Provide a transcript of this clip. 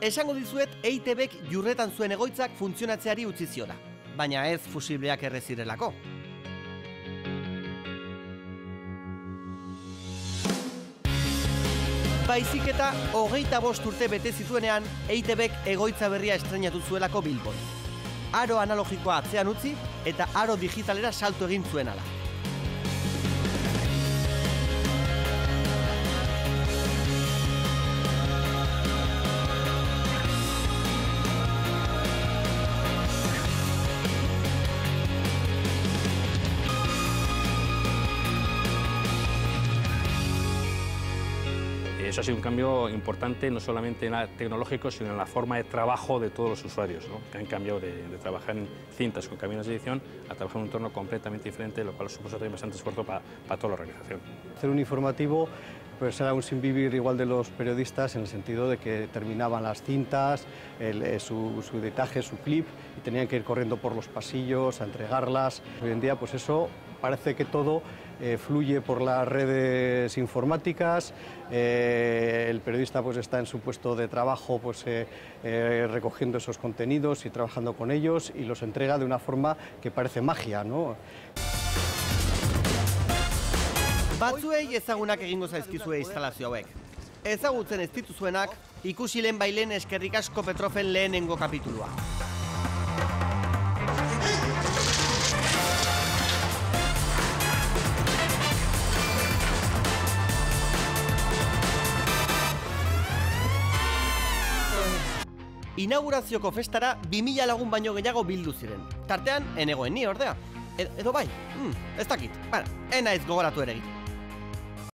Esango dizuet EITBek Jurretan zuen egoitzak funtzionatzeari utzi ziola, baina ez fusibleak errezirelako. Baizik eta 25 urte bete zituenean EITBek egoitza berria estreinatu zuelako Bilbon. Aro analogikoa atzean utzi eta aro digitalera salto egin zuen ala. Eso ha sido un cambio importante, no solamente tecnológico, sino en la forma de trabajo de todos los usuarios, ¿no? Que han cambiado de trabajar en cintas con caminos de edición a trabajar en un entorno completamente diferente, lo cual supuso también bastante esfuerzo para toda la organización. Hacer un informativo pues era un sinvivir igual de los periodistas en el sentido de que terminaban las cintas, su editaje, su clip, y tenían que ir corriendo por los pasillos a entregarlas. Hoy en día pues eso parece que todo fluye por las redes informáticas, el periodista pues está en su puesto de trabajo pues, recogiendo esos contenidos y trabajando con ellos y los entrega de una forma que parece magia, ¿no? Batzuei ezagunak egingo zaizkizue instalazio hauek. Ezagutzen ez dituzuenak, ikusi lehenbailen eskerrik asko Petrofen lehenengo kapitulua. Inaugurazioko festara 2000 lagun baino gehiago bildu ziren. Tartean, enegoen ni ordea. Edo bai, ez dakit, enaiz gogoratu ere egin.